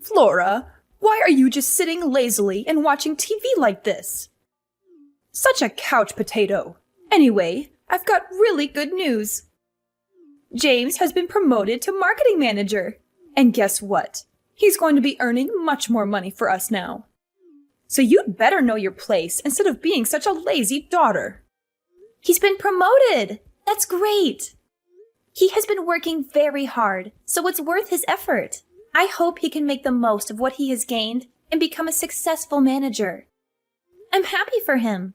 Flora, why are you just sitting lazily and watching TV like this? Such a couch potato. Anyway, I've got really good news. James has been promoted to marketing manager. And guess what? He's going to be earning much more money for us now. So you'd better know your place instead of being such a lazy daughter. He's been promoted! That's great! He has been working very hard, so it's worth his effort. I hope he can make the most of what he has gained and become a successful manager. I'm happy for him.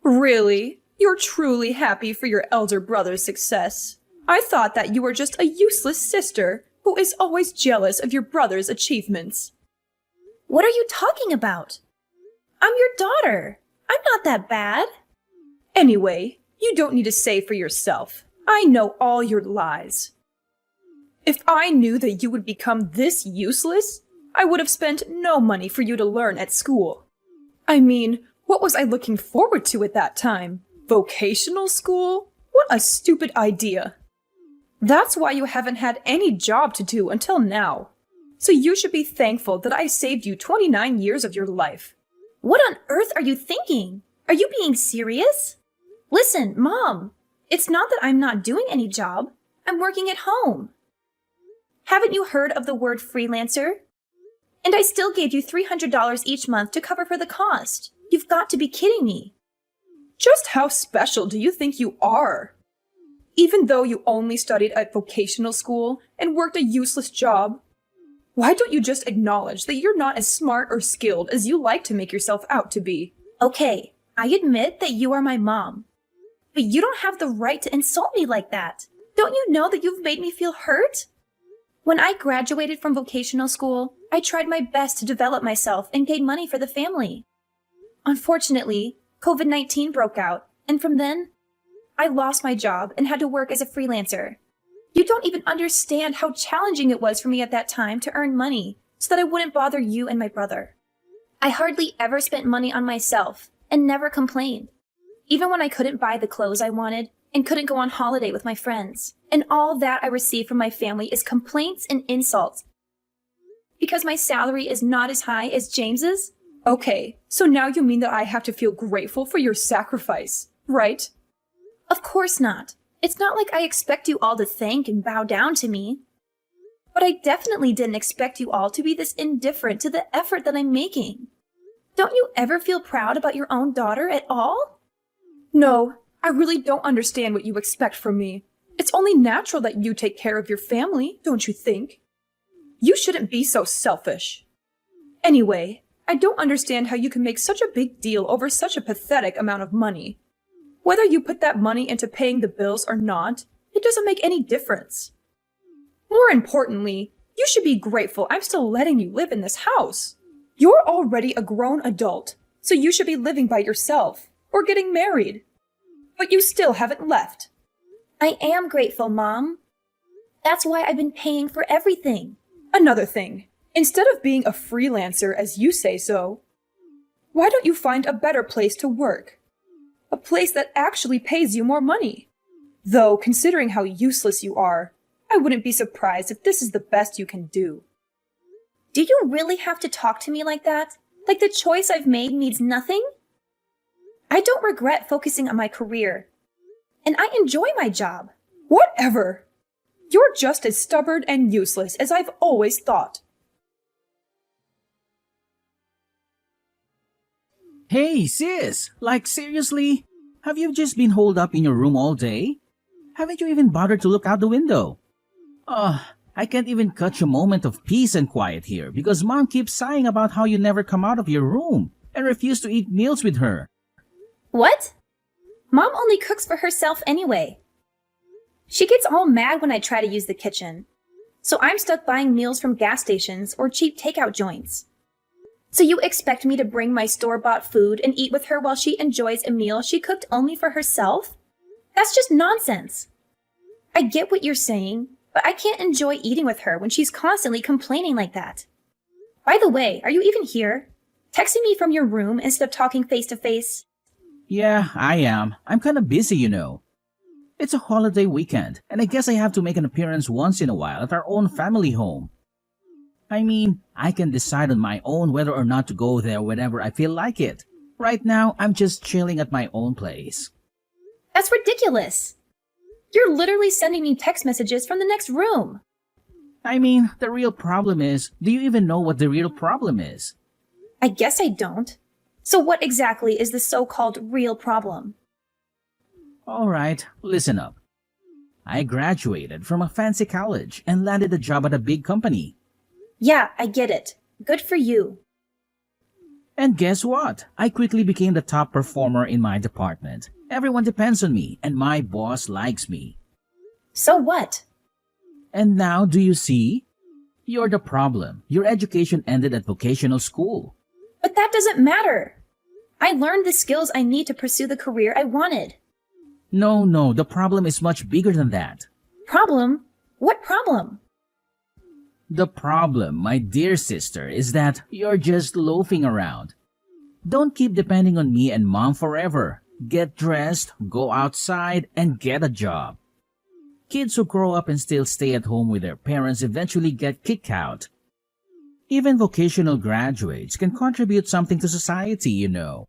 Really? You're truly happy for your elder brother's success? I thought that you were just a useless sister who is always jealous of your brother's achievements. What are you talking about? I'm your daughter. I'm not that bad. Anyway, you don't need to say for yourself. I know all your lies. If I knew that you would become this useless, I would have spent no money for you to learn at school. I mean, what was I looking forward to at that time? Vocational school? What a stupid idea. That's why you haven't had any job to do until now. So you should be thankful that I saved you 29 years of your life. What on earth are you thinking? Are you being serious? Listen, Mom, it's not that I'm not doing any job. I'm working at home. Haven't you heard of the word freelancer? And I still gave you $300 each month to cover for the cost. You've got to be kidding me. Just how special do you think you are? Even though you only studied at vocational school and worked a useless job, why don't you just acknowledge that you're not as smart or skilled as you like to make yourself out to be? Okay, I admit that you are my mom. But you don't have the right to insult me like that. Don't you know that you've made me feel hurt? When I graduated from vocational school, I tried my best to develop myself and gain money for the family. Unfortunately, COVID-19 broke out, and from then, I lost my job and had to work as a freelancer. You don't even understand how challenging it was for me at that time to earn money so that I wouldn't bother you and my brother. I hardly ever spent money on myself and never complained, even when I couldn't buy the clothes I wanted and couldn't go on holiday with my friends. And all that I receive from my family is complaints and insults. Because my salary is not as high as James's? Okay, so now you mean that I have to feel grateful for your sacrifice, right? Of course not. It's not like I expect you all to thank and bow down to me. But I definitely didn't expect you all to be this indifferent to the effort that I'm making. Don't you ever feel proud about your own daughter at all? No, I really don't understand what you expect from me. It's only natural that you take care of your family, don't you think? You shouldn't be so selfish. Anyway, I don't understand how you can make such a big deal over such a pathetic amount of money. Whether you put that money into paying the bills or not, it doesn't make any difference. More importantly, you should be grateful I'm still letting you live in this house. You're already a grown adult, so you should be living by yourself or getting married. But you still haven't left. I am grateful, Mom. That's why I've been paying for everything. Another thing, instead of being a freelancer as you say so, why don't you find a better place to work? A place that actually pays you more money. Though, considering how useless you are, I wouldn't be surprised if this is the best you can do. Do you really have to talk to me like that? Like the choice I've made means nothing? I don't regret focusing on my career. And I enjoy my job. Whatever! You're just as stubborn and useless as I've always thought. Hey, sis! Like, seriously? Have you just been holed up in your room all day? Haven't you even bothered to look out the window? I can't even catch a moment of peace and quiet here because Mom keeps sighing about how you never come out of your room and refuse to eat meals with her. What? Mom only cooks for herself anyway. She gets all mad when I try to use the kitchen. So I'm stuck buying meals from gas stations or cheap takeout joints. So you expect me to bring my store-bought food and eat with her while she enjoys a meal she cooked only for herself? That's just nonsense. I get what you're saying, but I can't enjoy eating with her when she's constantly complaining like that. By the way, are you even here? Texting me from your room instead of talking face to face? Yeah, I am. I'm kinda busy, you know. It's a holiday weekend, and I guess I have to make an appearance once in a while at our own family home. I mean, I can decide on my own whether or not to go there whenever I feel like it. Right now, I'm just chilling at my own place. That's ridiculous. You're literally sending me text messages from the next room. I mean, the real problem is, do you even know what the real problem is? I guess I don't. So what exactly is the so-called real problem? Alright, listen up. I graduated from a fancy college and landed a job at a big company. Yeah, I get it. Good for you. And guess what? I quickly became the top performer in my department. Everyone depends on me, and my boss likes me. So what? And now, do you see? You're the problem. Your education ended at vocational school. But that doesn't matter. I learned the skills I need to pursue the career I wanted. No, the problem is much bigger than that. Problem? What problem? The problem, my dear sister, is that you're just loafing around. Don't keep depending on me and mom forever. Get dressed, go outside, and get a job. Kids who grow up and still stay at home with their parents eventually get kicked out. Even vocational graduates can contribute something to society, you know.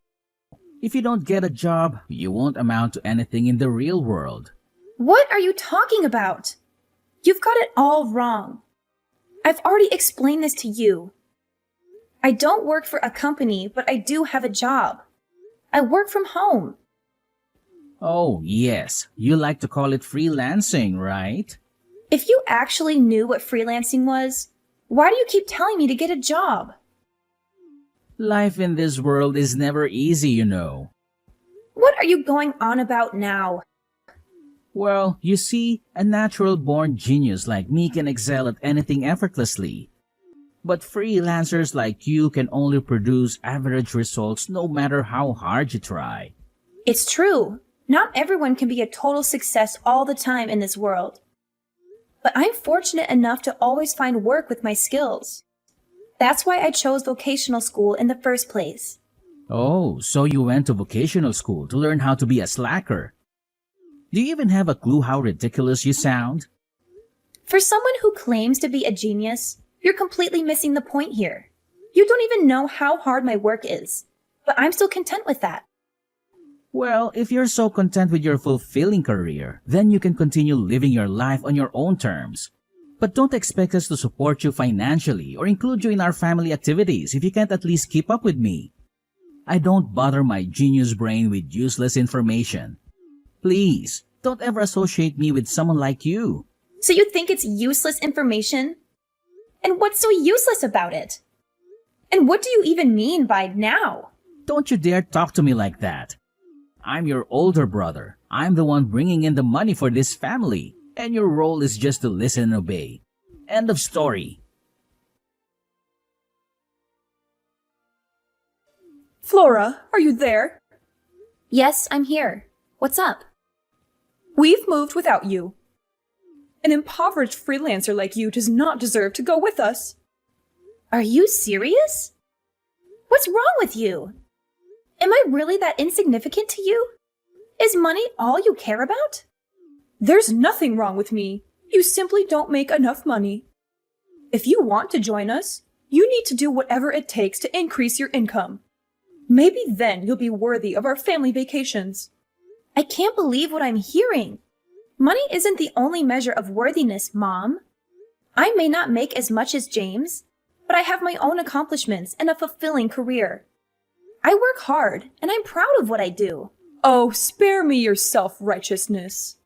If you don't get a job, you won't amount to anything in the real world. What are you talking about? You've got it all wrong. I've already explained this to you. I don't work for a company, but I do have a job. I work from home. Oh, yes. You like to call it freelancing, right? If you actually knew what freelancing was, why do you keep telling me to get a job? Life in this world is never easy, you know. What are you going on about now? Well, you see, a natural-born genius like me can excel at anything effortlessly. But freelancers like you can only produce average results no matter how hard you try. It's true. Not everyone can be a total success all the time in this world. But I'm fortunate enough to always find work with my skills. That's why I chose vocational school in the first place. Oh, so you went to vocational school to learn how to be a slacker. Do you even have a clue how ridiculous you sound? For someone who claims to be a genius, you're completely missing the point here. You don't even know how hard my work is, but I'm still content with that. Well, if you're so content with your fulfilling career, then you can continue living your life on your own terms. But don't expect us to support you financially or include you in our family activities if you can't at least keep up with me. I don't bother my genius brain with useless information. Please, don't ever associate me with someone like you. So you think it's useless information? And what's so useless about it? And what do you even mean by now? Don't you dare talk to me like that. I'm your older brother. I'm the one bringing in the money for this family, and your role is just to listen and obey. End of story. Flora, are you there? Yes, I'm here. What's up? We've moved without you. An impoverished freelancer like you does not deserve to go with us. Are you serious? What's wrong with you? Am I really that insignificant to you? Is money all you care about? There's nothing wrong with me. You simply don't make enough money. If you want to join us, you need to do whatever it takes to increase your income. Maybe then you'll be worthy of our family vacations. I can't believe what I'm hearing. Money isn't the only measure of worthiness, Mom. I may not make as much as James, but I have my own accomplishments and a fulfilling career. I work hard, and I'm proud of what I do. Oh, spare me your self-righteousness.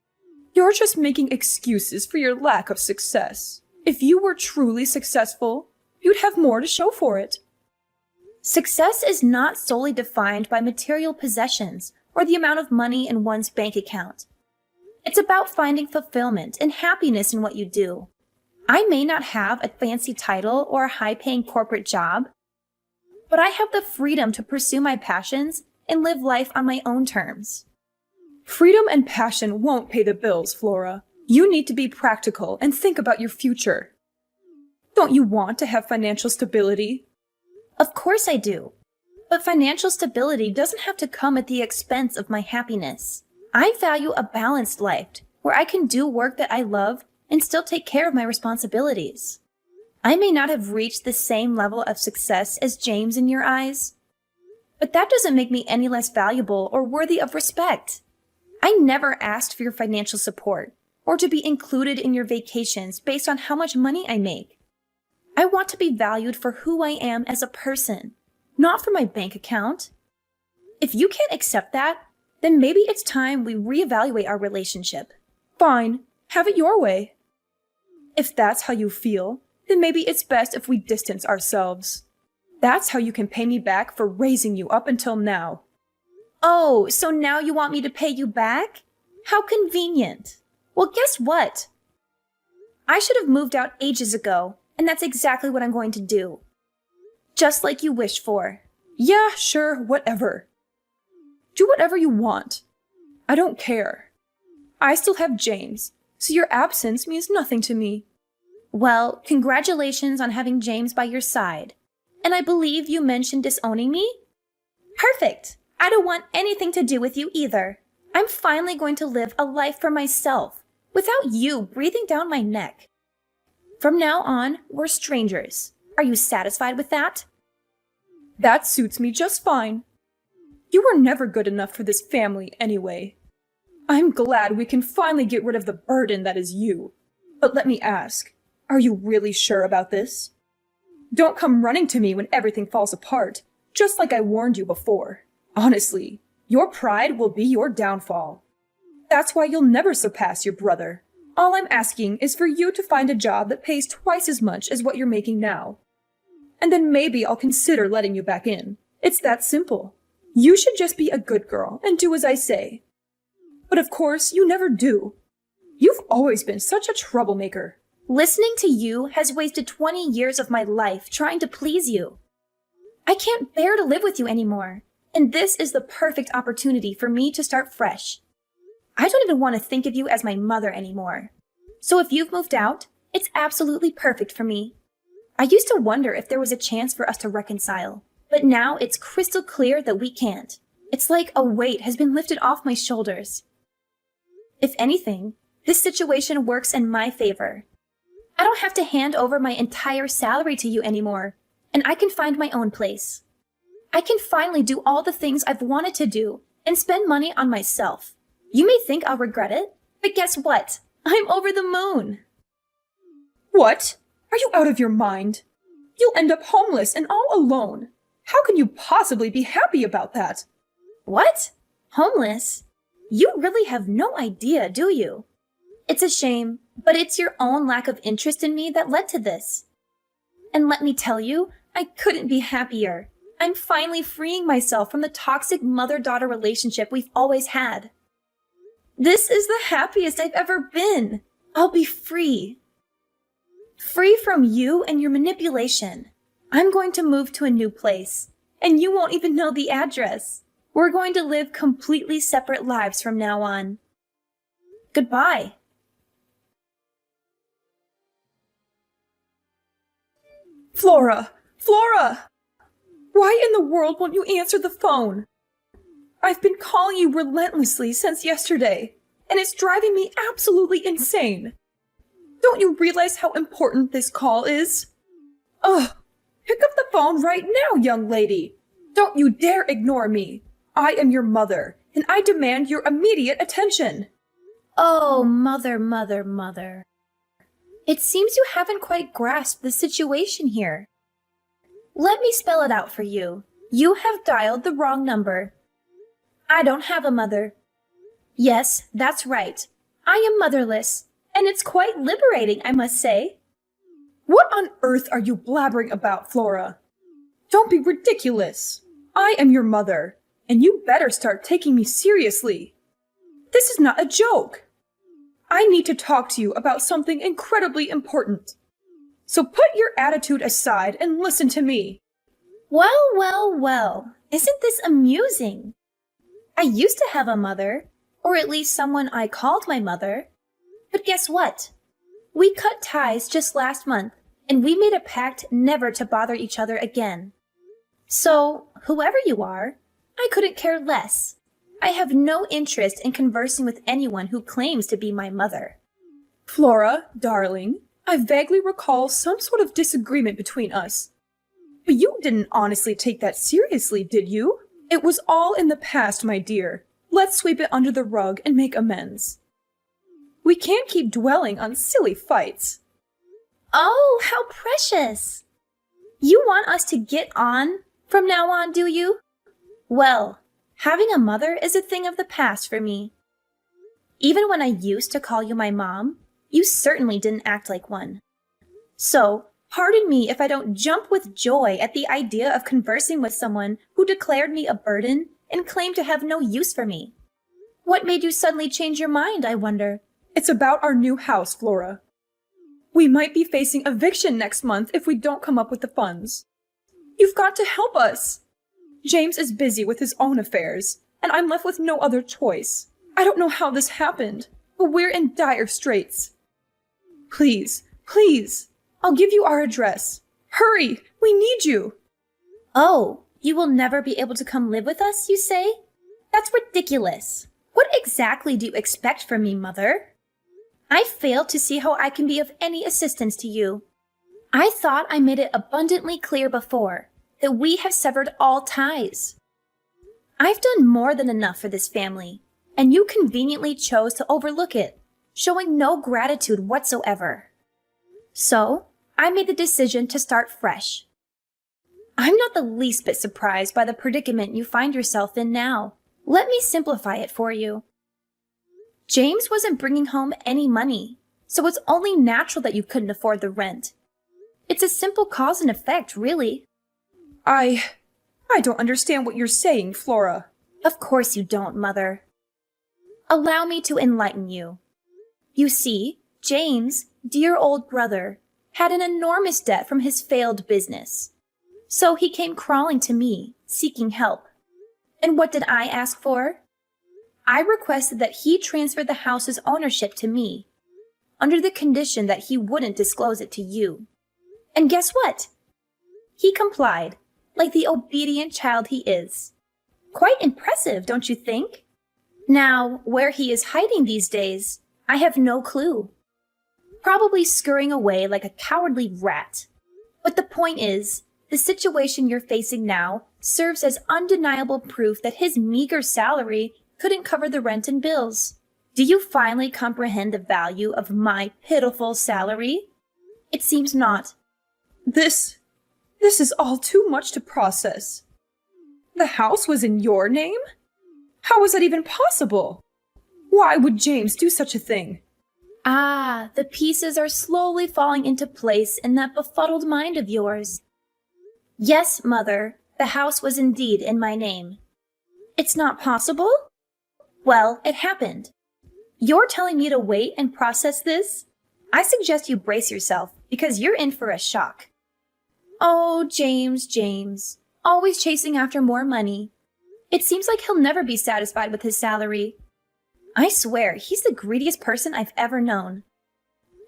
You're just making excuses for your lack of success. If you were truly successful, you'd have more to show for it. Success is not solely defined by material possessions or the amount of money in one's bank account. It's about finding fulfillment and happiness in what you do. I may not have a fancy title or a high-paying corporate job, but I have the freedom to pursue my passions and live life on my own terms. Freedom and passion won't pay the bills, Flora. You need to be practical and think about your future. Don't you want to have financial stability? Of course I do. But financial stability doesn't have to come at the expense of my happiness. I value a balanced life where I can do work that I love and still take care of my responsibilities. I may not have reached the same level of success as James in your eyes, but that doesn't make me any less valuable or worthy of respect. I never asked for your financial support or to be included in your vacations based on how much money I make. I want to be valued for who I am as a person, not for my bank account. If you can't accept that, then maybe it's time we reevaluate our relationship. Fine, have it your way. If that's how you feel, then maybe it's best if we distance ourselves. That's how you can pay me back for raising you up until now. Oh, so now you want me to pay you back? How convenient. Well, guess what? I should have moved out ages ago, and that's exactly what I'm going to do. Just like you wished for. Yeah, sure, whatever. Do whatever you want. I don't care. I still have James, so your absence means nothing to me. Well, congratulations on having James by your side. And I believe you mentioned disowning me? Perfect. I don't want anything to do with you either. I'm finally going to live a life for myself, without you breathing down my neck. From now on, we're strangers. Are you satisfied with that? That suits me just fine. You were never good enough for this family anyway. I'm glad we can finally get rid of the burden that is you. But let me ask, are you really sure about this? Don't come running to me when everything falls apart, just like I warned you before. Honestly, your pride will be your downfall. That's why you'll never surpass your brother. All I'm asking is for you to find a job that pays twice as much as what you're making now. And then maybe I'll consider letting you back in. It's that simple. You should just be a good girl and do as I say. But of course, you never do. You've always been such a troublemaker. Listening to you has wasted 20 years of my life trying to please you. I can't bear to live with you anymore, and this is the perfect opportunity for me to start fresh. I don't even want to think of you as my mother anymore. So if you've moved out, it's absolutely perfect for me. I used to wonder if there was a chance for us to reconcile, but now it's crystal clear that we can't. It's like a weight has been lifted off my shoulders. If anything, this situation works in my favor. I don't have to hand over my entire salary to you anymore, and I can find my own place. I can finally do all the things I've wanted to do and spend money on myself. You may think I'll regret it, but guess what? I'm over the moon. What? Are you out of your mind? You'll end up homeless and all alone. How can you possibly be happy about that? What? Homeless? You really have no idea, do you? It's a shame, but it's your own lack of interest in me that led to this. And let me tell you, I couldn't be happier. I'm finally freeing myself from the toxic mother-daughter relationship we've always had. This is the happiest I've ever been. I'll be free. Free from you and your manipulation. I'm going to move to a new place, and you won't even know the address. We're going to live completely separate lives from now on. Goodbye. Flora! Flora! Why in the world won't you answer the phone? I've been calling you relentlessly since yesterday, and it's driving me absolutely insane. Don't you realize how important this call is? Ugh! Pick up the phone right now, young lady! Don't you dare ignore me! I am your mother, and I demand your immediate attention! Oh, mother. It seems you haven't quite grasped the situation here. Let me spell it out for you. You have dialed the wrong number. I don't have a mother. Yes, that's right. I am motherless, and it's quite liberating, I must say. What on earth are you blabbering about, Flora? Don't be ridiculous. I am your mother, and you better start taking me seriously. This is not a joke. I need to talk to you about something incredibly important. So put your attitude aside and listen to me. Well. Isn't this amusing? I used to have a mother, or at least someone I called my mother. But guess what? We cut ties just last month, and we made a pact never to bother each other again. So, whoever you are, I couldn't care less. I have no interest in conversing with anyone who claims to be my mother. Flora, darling, I vaguely recall some sort of disagreement between us. But you didn't honestly take that seriously, did you? It was all in the past, my dear. Let's sweep it under the rug and make amends. We can't keep dwelling on silly fights. Oh, how precious! You want us to get on from now on, do you? Well, having a mother is a thing of the past for me. Even when I used to call you my mom, you certainly didn't act like one. So, pardon me if I don't jump with joy at the idea of conversing with someone who declared me a burden and claimed to have no use for me. What made you suddenly change your mind, I wonder? It's about our new house, Flora. We might be facing eviction next month if we don't come up with the funds. You've got to help us. James is busy with his own affairs, and I'm left with no other choice. I don't know how this happened, but we're in dire straits. Please, please, I'll give you our address. Hurry, we need you. Oh, you will never be able to come live with us, you say? That's ridiculous. What exactly do you expect from me, Mother? I fail to see how I can be of any assistance to you. I thought I made it abundantly clear before that we have severed all ties. I've done more than enough for this family, and you conveniently chose to overlook it, showing no gratitude whatsoever. So, I made the decision to start fresh. I'm not the least bit surprised by the predicament you find yourself in now. Let me simplify it for you. James wasn't bringing home any money, so it's only natural that you couldn't afford the rent. It's a simple cause and effect, really. I don't understand what you're saying, Flora. Of course you don't, Mother. Allow me to enlighten you. You see, James, dear old brother, had an enormous debt from his failed business. So he came crawling to me, seeking help. And what did I ask for? I requested that he transfer the house's ownership to me, under the condition that he wouldn't disclose it to you. And guess what? He complied, like the obedient child he is. Quite impressive, don't you think? Now, where he is hiding these days, I have no clue. Probably scurrying away like a cowardly rat. But the point is, the situation you're facing now serves as undeniable proof that his meager salary couldn't cover the rent and bills. Do you finally comprehend the value of my pitiful salary? It seems not. This is all too much to process. The house was in your name? How was that even possible? Why would James do such a thing? Ah, the pieces are slowly falling into place in that befuddled mind of yours. Yes, Mother, the house was indeed in my name. It's not possible? Well, it happened. You're telling me to wait and process this? I suggest you brace yourself, because you're in for a shock. Oh, James, always chasing after more money. It seems like he'll never be satisfied with his salary. I swear, he's the greediest person I've ever known.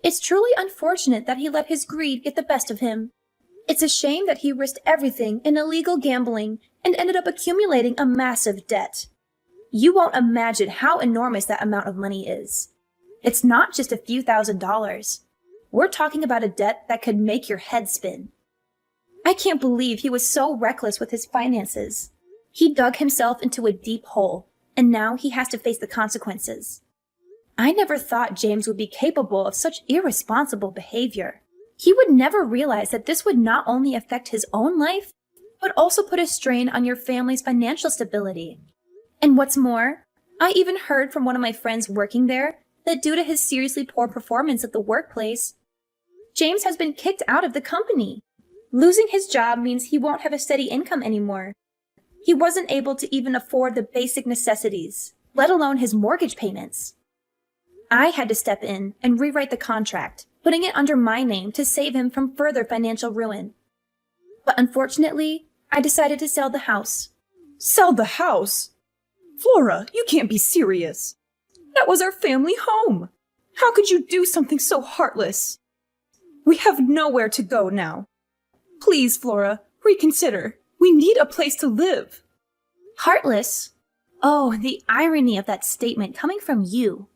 It's truly unfortunate that he let his greed get the best of him. It's a shame that he risked everything in illegal gambling and ended up accumulating a massive debt. You won't imagine how enormous that amount of money is. It's not just a few $1,000s. We're talking about a debt that could make your head spin. I can't believe he was so reckless with his finances. He dug himself into a deep hole, and now he has to face the consequences. I never thought James would be capable of such irresponsible behavior. He would never realize that this would not only affect his own life, but also put a strain on your family's financial stability. And what's more, I even heard from one of my friends working there that due to his seriously poor performance at the workplace, James has been kicked out of the company. Losing his job means he won't have a steady income anymore. He wasn't able to even afford the basic necessities, let alone his mortgage payments. I had to step in and rewrite the contract, putting it under my name to save him from further financial ruin. But unfortunately, I decided to sell the house. Sell the house? Flora, you can't be serious. That was our family home. How could you do something so heartless? We have nowhere to go now. Please, Flora, reconsider. We need a place to live. Heartless? Oh, the irony of that statement coming from you.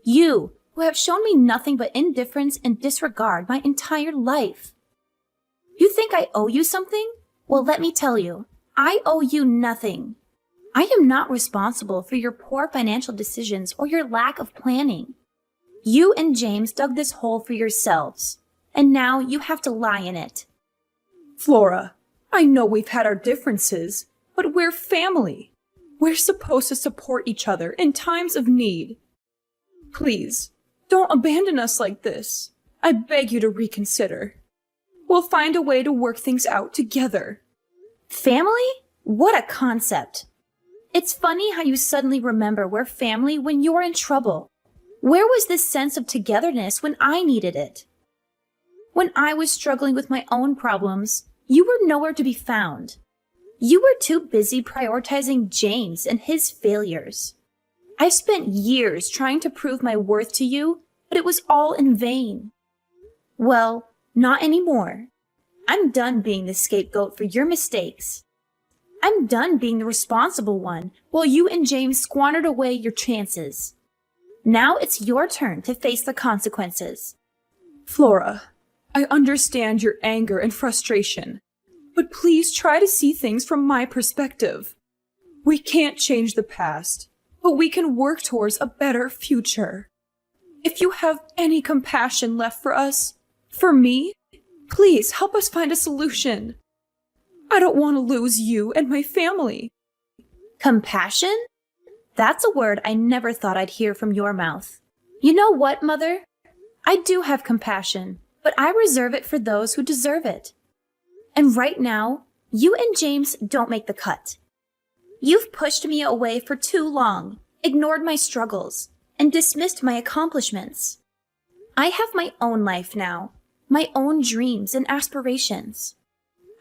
You, who have shown me nothing but indifference and disregard my entire life. You think I owe you something? Well, let me tell you, I owe you nothing. I am not responsible for your poor financial decisions or your lack of planning. You and James dug this hole for yourselves, and now you have to lie in it. Flora, I know we've had our differences, but we're family. We're supposed to support each other in times of need. Please, don't abandon us like this. I beg you to reconsider. We'll find a way to work things out together. Family? What a concept. It's funny how you suddenly remember we're family when you're in trouble. Where was this sense of togetherness when I needed it? When I was struggling with my own problems, you were nowhere to be found. You were too busy prioritizing James and his failures. I spent years trying to prove my worth to you, but it was all in vain. Well, not anymore. I'm done being the scapegoat for your mistakes. I'm done being the responsible one while you and James squandered away your chances. Now it's your turn to face the consequences. Flora, I understand your anger and frustration, but please try to see things from my perspective. We can't change the past, but we can work towards a better future. If you have any compassion left for us, for me, please help us find a solution. I don't want to lose you and my family. Compassion? That's a word I never thought I'd hear from your mouth. You know what, Mother? I do have compassion, but I reserve it for those who deserve it. And right now, you and James don't make the cut. You've pushed me away for too long, ignored my struggles, and dismissed my accomplishments. I have my own life now, my own dreams and aspirations.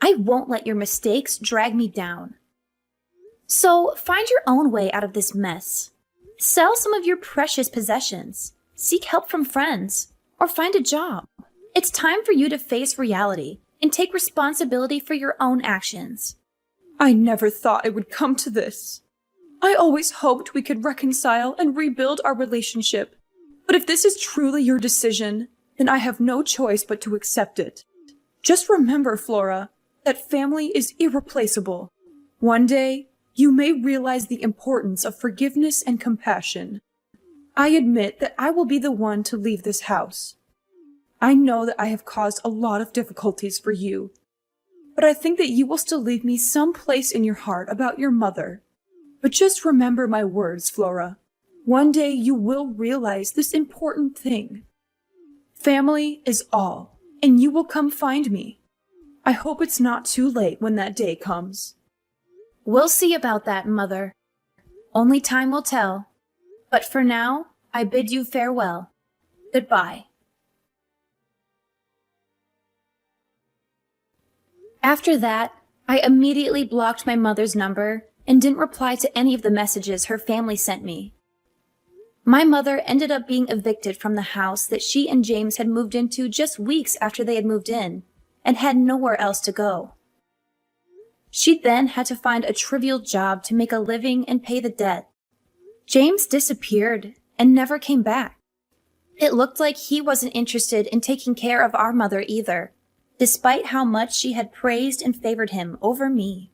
I won't let your mistakes drag me down. So find your own way out of this mess. Sell some of your precious possessions, seek help from friends, or find a job. It's time for you to face reality and take responsibility for your own actions. I never thought it would come to this. I always hoped we could reconcile and rebuild our relationship. But if this is truly your decision, then I have no choice but to accept it. Just remember, Flora, that family is irreplaceable. One day, you may realize the importance of forgiveness and compassion. I admit that I will be the one to leave this house. I know that I have caused a lot of difficulties for you, but I think that you will still leave me some place in your heart about your mother. But just remember my words, Flora. One day you will realize this important thing. Family is all, and you will come find me. I hope it's not too late when that day comes. We'll see about that, Mother. Only time will tell. But for now, I bid you farewell. Goodbye. After that, I immediately blocked my mother's number and didn't reply to any of the messages her family sent me. My mother ended up being evicted from the house that she and James had moved into just weeks after they had moved in, and had nowhere else to go. She then had to find a trivial job to make a living and pay the debt. James disappeared and never came back. It looked like he wasn't interested in taking care of our mother either, despite how much she had praised and favored him over me.